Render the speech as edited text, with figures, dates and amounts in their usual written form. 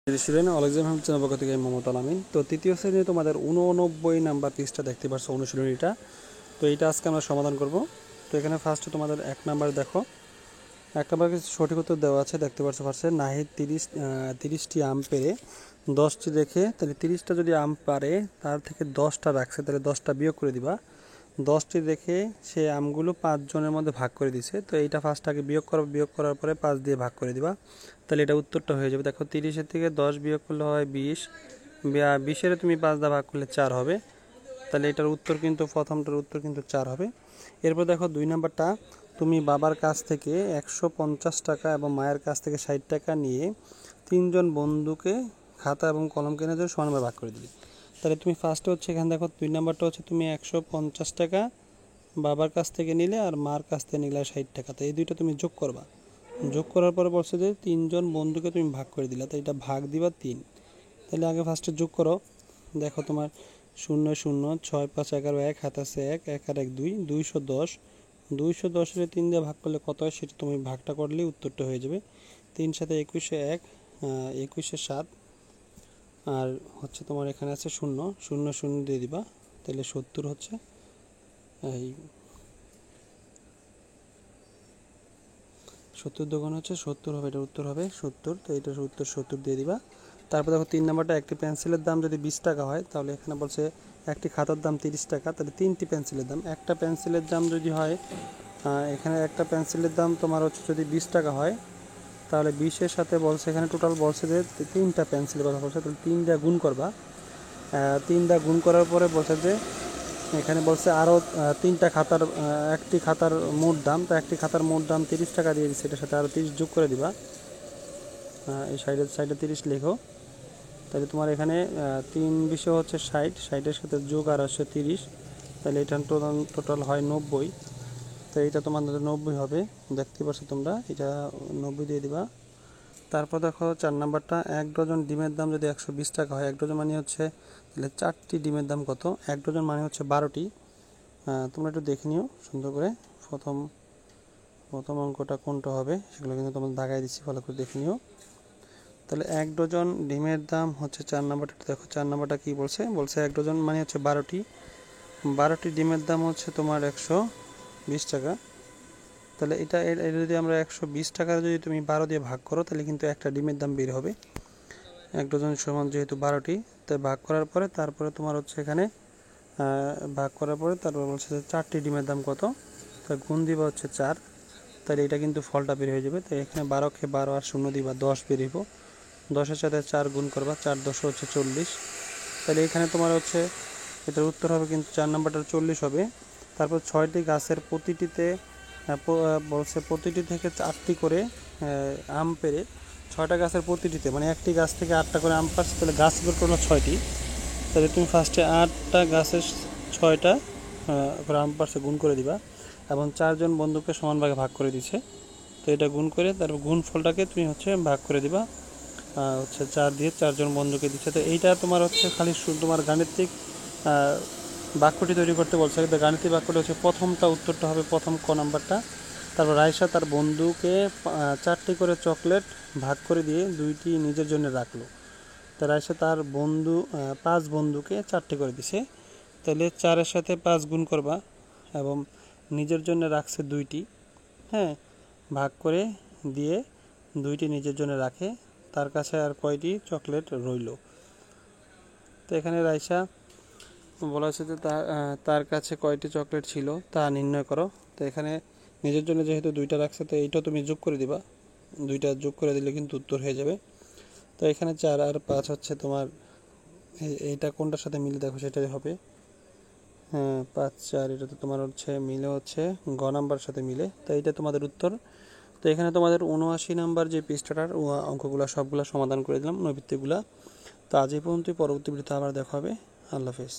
Student অলেকজাম channel পক্ষ থেকে মোহাম্মদ আলামিন। তো তৃতীয় শ্রেণী তোমাদের 89 নাম্বার পৃষ্ঠা দেখতে পাচ্ছ, অনুশীলনীটা। তো এইটা আজকে আমরা সমাধান করব। তো এখানে ফার্স্টে তোমাদের 1 নাম্বার দেখো, 1 নাম্বার কিছু সঠিক উত্তর দেওয়া আছে দেখতে পাচ্ছ। ফার্স্টে নাহিদ 30টি আম পেরে 10টি রেখে, তাহলে 30টা যদি আম পারে তার থেকে 10টা রাখছে, তাহলে 10টা বিয়োগ করে দিবা। 10টি রেখে সে আমগুলো 5 জনের মধ্যে ভাগ করে দিছে। তো এইটা ফার্স্ট আগে বিয়োগ করার পরে 5 দিয়ে ভাগ করে দিবা, তাহলে এটা উত্তরটা হয়ে যাবে। দেখো 30-এর থেকে 10 বিয়োগ করলে হয় 20, 20-এর তুমি 5 দিয়ে ভাগ করলে 4 হবে, তাহলে এটার উত্তর কিন্তু প্রথমটার উত্তর কিন্তু 4 হবে। এরপর দেখো 2 নাম্বারটা, তুমি বাবার কাছ থেকে 150 টাকা এবং মায়ের কাছ থেকে 60 টাকা নিয়ে 3 জন বন্ধুকে খাতা এবং কলম কেনার জন্য সমানভাবে ভাগ করে দিবে। তাহলে তুমি ফার্স্টে হচ্ছে এখানে দেখো 2 নাম্বারটা হচ্ছে তুমি 150 টাকা বাবার কাছ থেকে নিলে আর মার কাছ থেকে নিলে 60 টাকা, তো এই দুইটা তুমি যোগ করবা। যোগ করার পরে বলছে যে 3 জন বন্ধুকে তুমি ভাগ করে দিলা, তো এটা ভাগ দিবা 3। তাহলে আগে ফার্স্টে যোগ করো। দেখো তোমার 0 0 6 5 11 1 হাতে আছে 1 1 আর 1 2, 210। 210-এর 3 দিয়ে ভাগ করলে কত হয় সেটা তুমি ভাগটা করলে উত্তরটা হয়ে যাবে। 3 সাথে 21-এ 1, 21-এ 7, আর হচ্ছে তোমার এখানে আছে 0 0 0 দিয়ে দিবা, তাহলে 70 হচ্ছে এই 70 দোকান হচ্ছে 70 হবে, এটার উত্তর হবে 70। তো এটার উত্তর 70 দিয়ে দিবা। তারপর দেখো 3 নাম্বারটা, একটি পেন্সিলের দাম যদি 20 টাকা হয়, তাহলে এখানে বলছে একটি খাতার দাম 30 টাকা, তাহলে 3টি পেন্সিলের দাম। একটা পেন্সিলের দাম যদি হয়, এখানে একটা পেন্সিলের দাম তোমার হচ্ছে যদি 20 টাকা হয়, তাহলে 20-এর সাথে বলছে এখানে টোটাল বলছে যে 3টা পেন্সিলের কথা বলছে, তাহলে 3 দিয়ে গুণ করবা। 3 দিয়ে গুণ করার পরে বলছে যে এখানে বলছে আরও 3টা খাতার, একটি খাতার মোট দাম, তো একটি খাতার মোট দাম 30 টাকা দিয়ে দিচ্ছে, এটার সাথে আরও 30 যোগ করে দিবা। এই সাইডে 30 লেখো, তাহলে তোমার এখানে 3 20 হচ্ছে 60, 60-এর সাথে যোগ আর হচ্ছে 30, তাহলে এটা টোটাল হয় 90। তো এইটা তোমাদের 90 হবে, দেখতে পাচ্ছ তোমরা, এটা 90 দিয়ে দিবা। তারপর দেখো 4 নাম্বারটা, 1 ডজন ডিমের দাম যদি 120 টাকা হয়, 1 ডজন মানে হচ্ছে তাহলে 4টি ডিমের দাম কত? 1 ডজন মানে হচ্ছে 12টি। তোমরা একটু দেখে নিও সুন্দর করে, প্রথম অঙ্কটা কোনটা হবে সেগুলো কিন্তু তোমাদের দাগাই দিচ্ছি, ভালো করে দেখে নিও। তাহলে 1 ডজন ডিমের দাম হচ্ছে 4 নাম্বারটা, দেখো 4 নাম্বারটা কী বলছে, 1 ডজন মানে হচ্ছে 12টি ডিমের দাম হচ্ছে তোমার 120 টাকা। তাহলে এটা যদি আমরা 120 টাকা যদি তুমি 12 দিয়ে ভাগ করো, তাহলে কিন্তু একটা ডিমের দাম বের হবে। 1 ডজন সমান যেহেতু 12টি, তাই ভাগ করার পরে তারপরে তোমার হচ্ছে এখানে ভাগ করার পরে তারপর বলছে যে 4টি ডিমের দাম কত, তাই গুণ দিবা হচ্ছে 4, তাহলে এটা কিন্তু ফলটা বের হয়ে যাবে। তাই এখানে 12কে 12 আর 0 দিবা 10 বের হইব। 10-এর সাথে 4 গুণ করবা, 4 10 হচ্ছে 40, তাহলে এখানে তোমার হচ্ছে এটার উত্তর হবে কিন্তু 4 নাম্বারটার 40 হবে। তারপর 6টি গাছের প্রতিটিতে বলছে প্রতিটি থেকে 4টি করে আম পেরে 6টা গাছের প্রতিটিতে, মানে একটি গাছ থেকে 8টা করে আম পাচ্ছে, তাহলে গাছ টোটাল 6টি, তাহলে তুমি ফার্স্টে 8টা গাছের 6টা করে আম পাচ্ছে গুণ করে দিবা, এবং 4 জন বন্ধুকে সমান ভাগে ভাগ করে দিছে। তো এটা গুণ করে তারপর গুণ ফলটাকে তুমি হচ্ছে ভাগ করে দিবা, হচ্ছে 4 দিয়ে 4 জন বন্ধুকে দিচ্ছে। তো এইটা তোমার হচ্ছে খালি তোমার গাণিতিক বাক্যটি তৈরি করতে বলছে, কিন্তু গাণিতিক বাক্যটি হচ্ছে প্রথমটা, উত্তরটা হবে প্রথম ক নাম্বারটা। তারপর রায়সা তার বন্ধুকে 4টি করে চকলেট ভাগ করে দিয়ে 2টি নিজের জন্য রাখলো। তো রায়সা তার 5 বন্ধুকে 4টি করে দিছে, তাহলে 4-এর সাথে 5 গুণ করবা, এবং নিজের জন্য রাখছে 2টি, হ্যাঁ, ভাগ করে দিয়ে 2টি নিজের জন্য রাখে, তার কাছে আর কয়টি চকলেট রইল। তো এখানে রায়সা বলা হচ্ছে যে তার কাছে কয়টি চকলেট ছিল তা নির্ণয় করো। তো এখানে নিজের জন্য যেহেতু 2টা রাখছে, তো এইটা তুমি যোগ করে দিবা, 2টা যোগ করে দিলে কিন্তু উত্তর হয়ে যাবে। তো এখানে 4 আর 5 হচ্ছে তোমার এইটা কোনটার সাথে মিলে দেখো সেটাই হবে, 5 4, এটা তো তোমার হচ্ছে মিলে হচ্ছে গ নাম্বার সাথে মিলে, তো এইটা তোমাদের উত্তর। তো এখানে তোমাদের 79 নাম্বার যে পৃষ্ঠাটার অঙ্কগুলো সবগুলো সমাধান করে দিলাম, নৈবিত্তিকগুলা। তো আজ এই পর্যন্তই, পরবর্তী ভিডিওতে আবার দেখা হবে। আল্লাহ হাফেজ।